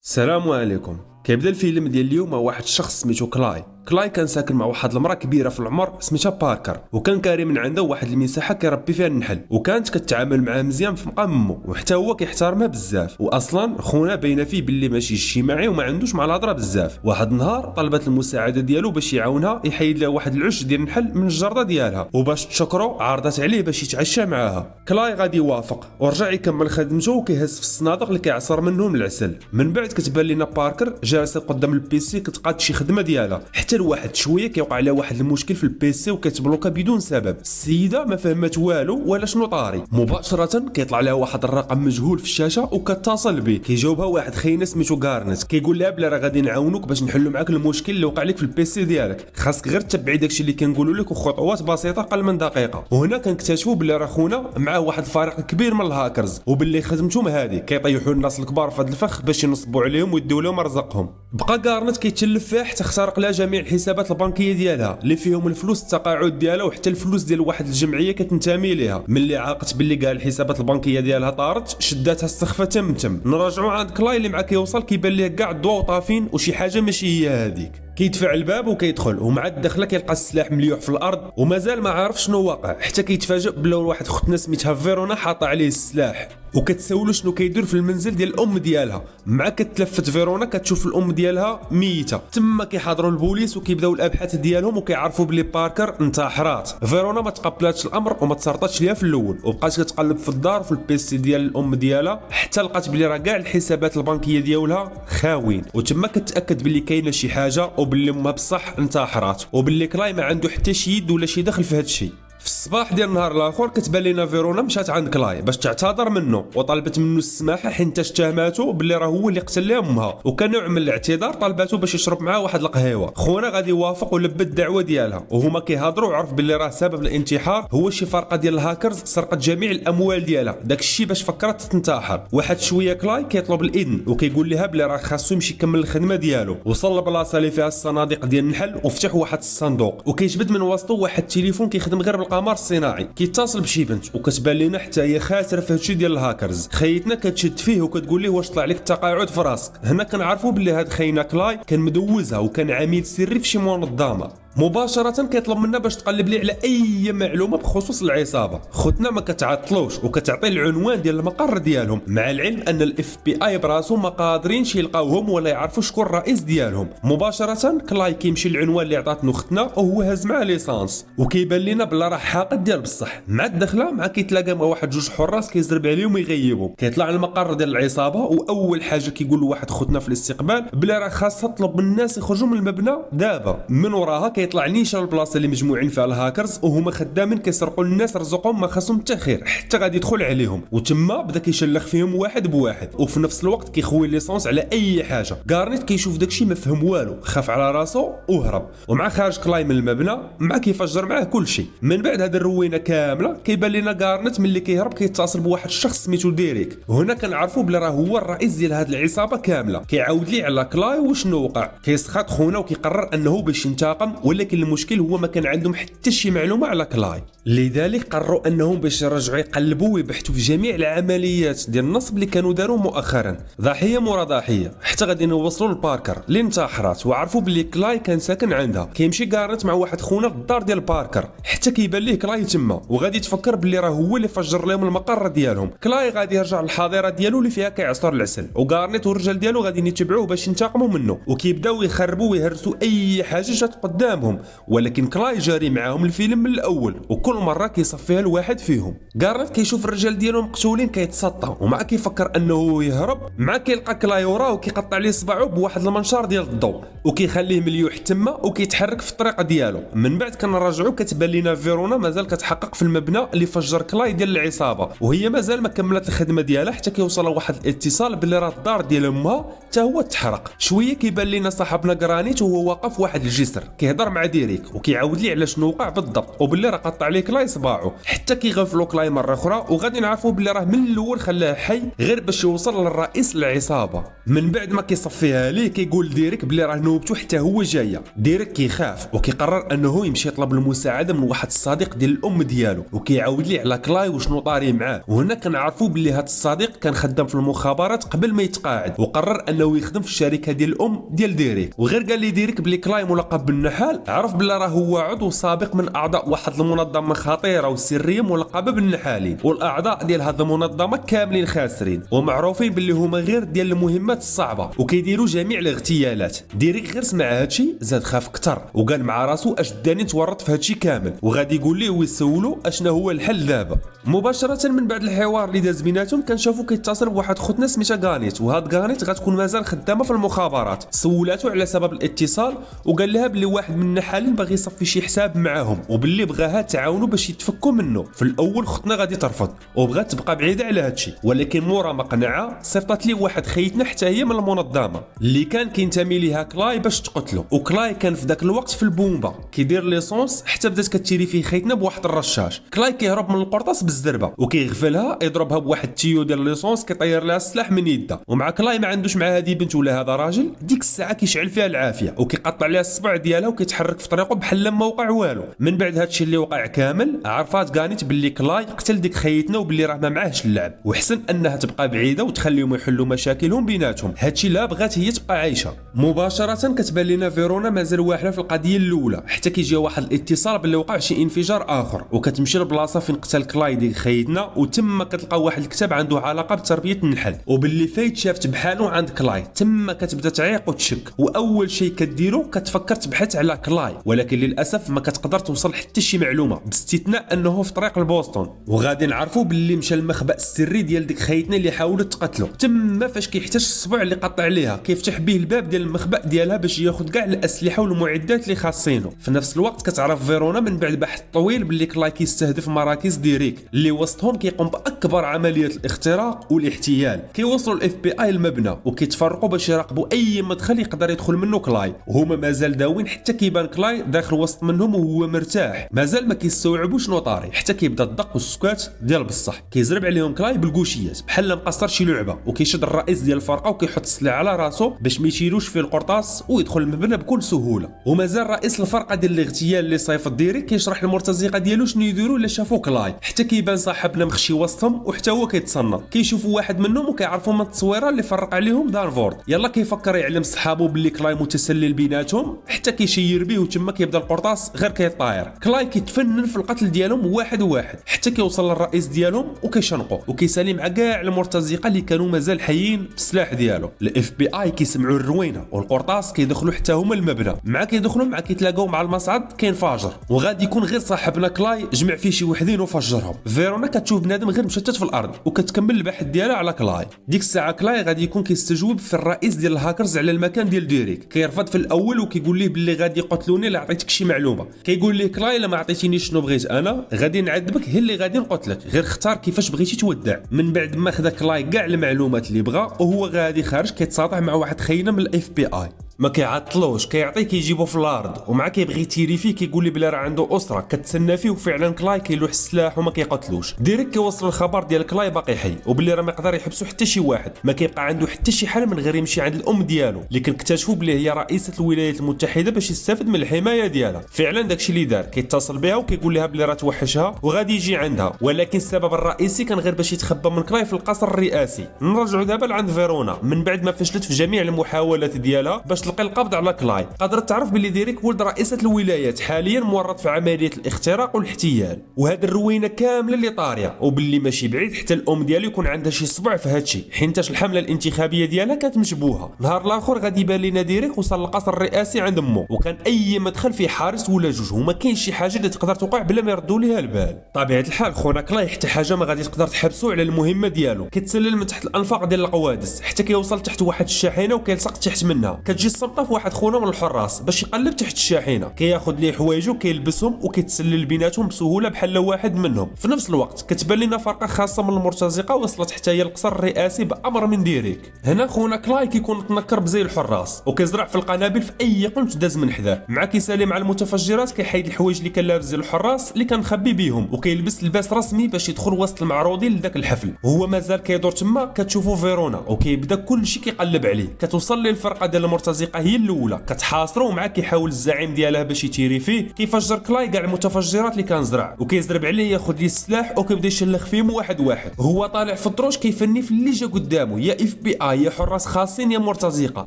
السلام عليكم. كيبدا الفيلم ديال اليوم مع واحد الشخص سميتو كلاي كان ساكن مع واحد المراه كبيره في العمر سميتها باركر، وكان كاري من عنده واحد المساحه كيربي فيها النحل، وكانت كتعامل معاه مزيان في مقام امه، وحتى هو كيحترمها بزاف. واصلا خونا باينه فيه باللي ماشي اجتماعي وما عندوش مع الهضره بزاف. واحد النهار طلبت المساعده ديالو باش يعاونها يحيد لها واحد العش ديال النحل من الجرده ديالها، وباش تشكرو عرضت عليه باش يتعشى معاها. كلاي غادي يوافق ورجع يكمل خدمته وكيهز في الصنادق اللي كيعصر منهم العسل. من بعد كتبان لينا باركر جالسه قدام البيسي كتقاد شي خدمه ديالها، حتى لواحد شويه كيوقع لها واحد المشكل في البيسي وكتبلوكا بدون سبب. السيده ما فهمت والو ولا شنو طاري. مباشره كيطلع لها واحد الرقم مجهول في الشاشه وكتصل به. كيجاوبها واحد خاينه سميتو غارنت، كيقول لها بلا راه غادي نعاونوك باش نحلوا معاك المشكل اللي وقع لك في البيسي ديالك، خاصك غير تتبعي داكشي اللي كنقولوا لك وخطوات بسيطه اقل من دقيقه. وهنا كنكتشفوا بلا راه خونا معاه واحد الفريق كبير من الهاكرز، وباللي خدمتهم هذه كيطيحوا الناس الكبار في هذا الفخ باش ينصبوا عليهم ويديو لهم رزقهم. بقى غارنت كيتشلف فيها حتى اخترق لها جميع الحسابات البنكيه ديالها اللي فيهم الفلوس التقاعد ديالها وحتى الفلوس ديال واحد الجمعيه كتنتمي ليها. ملي عاقت باللي كاع الحسابات البنكيه ديالها طارت شداتها استخفى تم. نرجعوا عند كلاي اللي مع كيوصل كيبان ليه كاع الضوء طافين وشي حاجه ماشي هي هذيك. كيدفع الباب وكيدخل، ومع الدخله كيلقى السلاح مليوح في الارض ومازال ما عارف شنو واقع، حتى كيتفاجئ بلا واحد اختنا سميتها فيرونا حاطه عليه السلاح وكتسولو شنو كيدير في المنزل ديال الام ديالها. مع كتلفت فيرونا كتشوف الام ديالها ميته. تما كيحاضروا البوليس وكيبداو الابحاث ديالهم وكيعرفوا بلي باركر انتحرات. فيرونا ما تقبلاتش الامر وما تصرطاتش ليها في الاول، وبقات كتقلب في الدار في البيسي ديال الام ديالها حتى لقات بلي راه كاع الحسابات البنكيه ديالها خاويين. وتما كتاكد بلي كاينه شي حاجه وبلي امها بصح انتحرات، وبلي كلاي ما عنده حتى شي يد ولا شي دخل في هذا الشيء. في الصباح ديال النهار الاخر كتبان لينا فيرونا مشات عند كلاي باش تعتذر منه وطلبت منه السماحه حيت اتهماتو باللي راه هو اللي قتل لها امها، وكنوع من الاعتذار طلباتو باش يشرب معاه واحد القهيوه. خونا غادي يوافق ولبى الدعوه ديالها، وهما كيهضروا وعرف باللي راه سبب الانتحار هو شي فرقه ديال الهاكرز سرقت جميع الاموال ديالها، داك الشيء باش فكرت تنتحر. واحد شويه كلاي كيطلب الاذن وكيقول لها بلي راه خاصو يمشي يكمل الخدمه ديالو. وصل لبلاصه اللي فيها الصناديق ديال النحل وفتح واحد الصندوق وكيجبد من وسطه واحد التليفون كيخدم غير بالقمر الصناعي. كيتصل بشي بنت وكتبان لينا حتى هي خاسره في هادشي ديال الهاكرز. خيتنا كتشد فيه وكتقول ليه واش طلع لك التقاعد في راسك. هنا كنعرفوا بلي هاد خينا كلاي كان مدوزها وكان عميل سري في شي منظمه. مباشرة كيطلب منا باش تقلب لي على اي معلومه بخصوص العصابه. خوتنا ما كتعطلوش وكتعطي العنوان ديال المقر ديالهم، مع العلم ان الاف بي اي براسو ما قادرينش يلقاوهم ولا يعرفوا شكون الرئيس ديالهم. مباشرة كلاي كيمشي للعنوان اللي عطاتنو اختنا وهو هاز معاه ليسانس، وكيبان لينا بلا راه حاقد ديال بصح. مع الدخله مع كيتلاقى مع واحد جوج حراس كيزرب عليهم ويغيبوا. كيطلع المقر ديال العصابه واول حاجه كيقول له واحد خوتنا في الاستقبال بلا راه خاصها تطلب من الناس يخرجوا من المبنى دابا. من وراها كيطلع نيشان البلاصه اللي مجموعين فيها الهاكرز وهما خدامين كيسرقوا الناس رزقهم ما خاصهم حتى خير حتى غادي يدخل عليهم. وتما بدا كيشلخ فيهم واحد بواحد، وفي نفس الوقت كيخوي ليسونس على اي حاجه. غارنيت كيشوف داكشي ما فهم والو، خاف على راسو وهرب. ومع خارج كلاي من المبنى مع كيفجر معاه كل شيء. من بعد هذه الروينه كامله كيبان لنا غارنيت ملي كيهرب كيتصل بواحد الشخص سميتو ديريك، وهنا كنعرفوا بلي راه هو الرئيس ديال هذه العصابه كامله. كيعاود ليه على كلاي وشنو وقع، كيسخط خونا وكيقرر انه باش ينتقم، ولكن المشكل هو ما كان عندهم حتى شي معلومه على كلاي. لذلك قرروا انهم باش يرجعوا يقلبوا ويبحثوا في جميع العمليات ديال النصب اللي كانوا داروا مؤخرا، ضحيه مورا ضحيه، حتى غادي نوصلوا لباركر اللي انتحرت. وعرفوا بلي كلاي كان ساكن عندها. كيمشي غارنت مع واحد خونا للدار ديال باركر حتى كيبان ليه كلاي تما، وغادي تفكر بلي راه هو اللي فجر لهم المقر ديالهم. كلاي غادي يرجع للحظيره ديالو اللي فيها كيعصر العسل، وغارنيت والرجال ديالو غادي يتبعوه باش ينتقموا منه، وكيبداو يخربوا ويهرسوا اي حاجه جات قدامهم. ولكن كلاي جاري معاهم الفيلم من الاول وكل مره كيصفيها الواحد فيهم. غارنت كيشوف الرجال ديالو مقتولين كيتسطى، ومع كيفكر انه يهرب مع كيلقى كلاي وراه وكيقطع ليه صباعو بواحد المنشار ديال الضوء وكيخليه مليوح تما وكيتحرك في الطريق ديالو. من بعد كنرجعوا كتبان لينا فيرونا مازال كتحقق في المبنى اللي فجر كلاي ديال العصابه، وهي مازال ما كملت الخدمه ديالها حتى كيوصل واحد الاتصال باللي راه الدار ديال امها حتى هو تحرق. شويه كيبان لينا صاحبنا غرانيت وهو واقف واحد الجسر كيهضر مع ديريك وكيعاود ليه على شنو وقع بالضبط وباللي راه قطع ليه كلاي صباعو. حتى كيغفلوا كلاي مره اخرى وغادي نعرفوا باللي راه من الاول خلاه حي غير باش يوصل للرئيس العصابه. من بعد ما كيصفيها ليه كيقول ديريك بلي راه نوبته حتى هو جايه. ديريك كيخاف وكيقرر انه يمشي يطلب المساعده من واحد الصديق ديال الام ديالو، وكيعاود ليه على كلاي وشنو طاري معاه. وهنا كنعرفوا بلي هذا الصديق كان خدام في المخابرات قبل ما يتقاعد، وقرر انه يخدم في الشركه ديال الام ديال ديريك. وغير قال لي ديريك بلي كلاي ملقب بالنحال، عرف بلي راه هو عضو سابق من اعضاء واحد المنظمه خطيره وسريه ملقبه بالنحالين، والاعضاء ديال هذه المنظمه كاملين خاسرين ومعروفين باللي هما غير ديال المهمات الصعبه وكيديروا جميع الاغتيالات. ديريك غير سمع هادشي زاد خاف اكثر وقال مع راسو اش داني نتورط في هادشي كامل، وغادي يقول ليه ويسولو اشنا هو الحل دابا. مباشره من بعد الحوار اللي داز بيناتهم كنشوفوا كيتصل بواحد خوتنا سميتها غانيت، وهاد غانيت غتكون مازال خدامه في المخابرات. سولاتو على سبب الاتصال وقال لها بلي واحد من النحالين باغي يصفي شي حساب معاهم وباللي بغاها تعاونوا باش يتفكوا منه. في الاول خوتنا غادي ترفض وبغات تبقى بعيده على هادشي، ولكن مورا ما قنعها صيفطت لي واحد خيتنا حتى هي من المنظمه اللي كان كينتمي ليها كلاي باش تقتلو. وكلاي كان في ذاك الوقت في البومبا كيدير ليسونس حتى بدات كتيري فيه خيتنا بواحد الرشاش. كلاي كيهرب من القرطاس بالزربه وكيغفلها يضربها بواحد التيو ديال ليسونس كيطير لها السلاح من يده. ومع كلاي ما عندوش مع هذه بنت ولا هذا راجل، ديك الساعه كيشعل فيها العافيه وكيقطع لها الصبع ديالها وكيتحرك في طريقه بحال ما وقع والو. من بعد هادشي اللي وقع كامل عرفات غانيت باللي كلاي قتل ديك خيتنا وباللي راه ما معاهش اللعب، وحسن انها تبقى بعيده وتخليهم يحلوا مشاكلهم بيناتهم. هادشي لا بغات هي تبقى عايشه. مباشره كتبان لنا فيرونا مازال واحده في القضيه الاولى حتى كيجي واحد الاتصال باللي وقع شي انفجار اخر، وكتمشي للبلاصه فين قتل كلاي ديك خيتنا، وتما كتلقى واحد الكتاب عنده علاقه بتربيه النحل وباللي فايت شافت بحالو عند كلاي. تما كتبدا تعيق وتشك، واول شيء كديرو كتفكر تبحث على كلاي، ولكن للاسف ما كتقدر توصل حتى شي معلومه باستثناء انه في طريق لبوسطن. وغادي نعرفوا باللي مشى المخبأ السري ديال ديك خيتنا اللي حاولت تقتلو. تما فاش كيحتاج الصبع اللي قطع عليها كيفتح به الباب ديال المخبأ ديالها باش ياخذ كاع الاسلحه والمعدات اللي خاصينه. في نفس الوقت كتعرف فيرونا من بعد بحث طويل باللي كلاي كيستهدف مراكز ديريك اللي وسطهم كيقوم باكبر عمليات الاختراق والاحتيال. كيوصلوا الاف بي اي المبنى وكيتفرقوا باش يراقبوا اي مدخل يقدر يدخل منه كلاي، وهما مازال داوين حتى كيبان كلاي داخل وسط منهم وهو مرتاح، مازال ما كيستوعبوا شنو طاري. حتى كيبدا الدق والسكات ديال بصح كيزرب عليهم كلاي بالكوشيات بحال مقصر شي لعبه، وكيشد الرئيس ديال الفرقه وكيحط السلاح على راسو باش ما يشيلوش فيه القرطاس ويدخل المبنى بكل سهوله. ومازال رئيس الفرقه ديال الاغتيال اللي صيفط ديريك كيشرح للمرتزقه ديالو شنو يديروا الا شافوا كلاي، حتى كيبان صاحبنا مخشي وسطهم وحتى هو كيتصنت. كيشوفوا واحد منهم وكيعرفوا من التصويره اللي فرق عليهم دانفورد. يلا كيفكر يعلم صحابو باللي كلاي متسلل بيناتهم، حتى كيشير به وتما كيبدا القرطاس غير كيطاير. كلاي كيتفنن في القتل ديالهم واحد واحد حتى كيوصل للرئيس ديالهم وكيشنقو وكيسالي مع كاع المرتزقه اللي كانوا مازال حيين بالسلاح ديالو. الاف بي اي كيسمعوا الروينه والقرطاس كيدخلوا حتى هما المبنى، مع كيدخلوا مع كيتلاقاو مع المصعد كاين فاجر، وغادي يكون غير صاحبنا كلاي جمع فيه شي وحدين وفجرهم. فيرونا كتشوف بنادم غير مشتت في الارض وكتكمل البحث ديالها على كلاي. ديك الساعه كلاي غادي يكون كيستجوب في الرئيس ديال الهاكرز على المكان ديال ديريك. كيرفض في الاول وكيقول ليه باللي غادي يقتلوني الا عطيتك شي معلومه. كيقول ليه كلاي الا ما عطيتينيش شنو بغيت انا غادي نعذبك، هي اللي غادي نقتلك، غير اختار كيفاش بغيتي تودع. من بعد ما خدا كلاي كاع المعلومات اللي بغا وهو غادي خارج كيتصاطح مع واحد خينا من الاف بي اي. ما كيعطلوش كيعطيه كيجيبو في الارض، ومع كيبغي يتيري فيه كيقول لي بلا راه عنده اسره كتسنى فيه، وفعلا كلاي كيلوح السلاح وما كيقتلوش. ديريك كيوصل الخبر ديال كلاي باقي حي وباللي راه ما يقدر يحبسوا حتى شي واحد، ما كيبقى عنده حتى شي حل من غير يمشي عند الام ديالو اللي كنكتشفوا بلي هي رئيسه الولايات المتحده باش يستافد من الحمايه ديالها. فعلا داكشي اللي دار كيتصل بها وكيقول لها بلي راه توحشها وغادي يجي عندها، ولكن السبب الرئيسي كان غير باش يتخبى من كلاي في القصر الرئاسي. نرجعوا دابا لعند فيرونا من بعد ما فشلت في جميع المحاولات ديالها باش تلقي القبض على كلاي. قدرت تعرف باللي ديريك ولد رئيسة الولايات حاليا مورط في عملية الاختراق والاحتيال، وهذا الروينة كاملة اللي طارية، وباللي ماشي بعيد حتى الام ديالو يكون عندها شي صبع في هادشي، حينتاش الحملة الانتخابية ديالها كانت مشبوهة. نهار الاخر غادي يبان لنا ديريك وصل للقصر الرئاسي عند امه، وكان اي مدخل فيه حارس ولا جوج، وما كاين شي حاجة اللي تقدر توقع بلا ما يردوا ليها البال. طبيعة الحال خونا كلاي حتى حاجة ما غادي تقدر تحبسو على المهمة ديالو. كيتسلل من تحت الانفاق ديال القوادس حتى كيوصل تحت واحد الشاحنة وكيلصق تحت منها. كتجي بالصمطه في واحد خونا من الحراس باش يقلب تحت الشاحنه، كياخذ ليه حوايجو كيلبسهم وكيتسلل بيناتهم بسهوله بحال واحد منهم. في نفس الوقت كتبان لنا فرقه خاصه من المرتزقه وصلت حتى هي القصر الرئاسي بامر من ديريك. هنا خونا كلاي كيكون تنكر بزي الحراس وكيزرع في القنابل في اي قنت داز من حداه، مع كيسالي مع المتفجرات كيحيد الحوايج اللي كان لابس ديال الحراس اللي كان مخبي بيهم، وكيلبس لباس رسمي باش يدخل وسط المعروضين لذاك الحفل. وهو مازال كيدور تما كتشوفوا فيرونا وكيبدا كلشي كيقلب عليه. كتوصل ليه الفرقه ديال المرتزقه هي الاولى كتحاصرو، ومعاه كيحاول الزعيم ديالها باش يتيري فيه. كيفجر كلاي كاع المتفجرات اللي كان زرع وكيزرب عليه ياخذ ليه السلاح وكيبدا يشلخ فيهم واحد واحد. هو طالع في الدروج كيفني في اللي جا قدامه، يا اف بي اي يا حراس خاصين يا مرتزقه.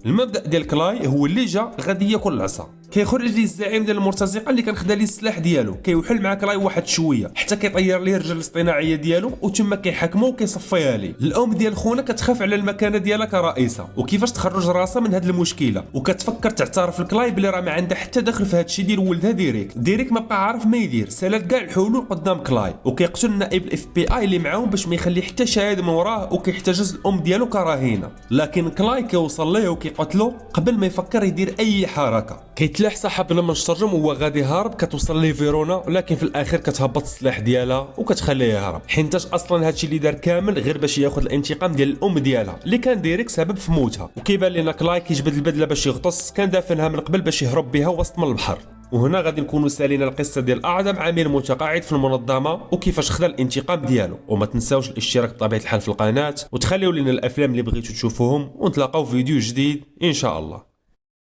المبدا ديال كلاي هو اللي جا غادي ياكل العصا. كيخرج ليه الزعيم ديال المرتزقه اللي كان خدا ليه السلاح ديالو، كيوحل مع كلاي واحد شويه حتى كيطير ليه الرجل الاصطناعيه ديالو وتما كيحاكمو وكيصفيها ليه. الام ديال خونا كتخاف على المكانه ديالها كرئيسه وكيفاش تخرج راسها من هاد المشكله، وكتفكر تعترف لكلاي بلي راه ما عندها حتى دخل في هادشي ديال ولدها ديريك. ديريك ما بقى عارف ما يدير، سالات كاع الحلول قدام كلاي وكيقتل نائب الاف بي اي اللي معاهم باش ما يخلي حتى شاهد من وراه، وكيحتجز الام ديالو كرهينه. لكن كلاي كيوصل ليه وكيقتلو قبل ما يفكر يدير اي حركه. كيتلاح صاحب لما نشترجم وهو غادي هارب، كتوصل ليه فيرونا لكن في الاخير كتهبط السلاح ديالها وكتخليه يهرب، حينتاش اصلا هادشي اللي دار كامل غير باش ياخذ الانتقام ديال الام ديالها اللي كان ديريك سبب في موتها. وكيبان لنا كلاي كيجبد البدله باش يغطس، كان دافنها من قبل باش يهرب بها وسط من البحر. وهنا غادي نكونوا سالينا القصه ديال اعظم عامل متقاعد في المنظمه وكيفاش خدا الانتقام ديالو. وما تنساوش الاشتراك بطبيعه الحال في القناه وتخليوا لنا الافلام اللي بغيتوا تشوفوهم، ونتلاقاو في فيديو جديد ان شاء الله.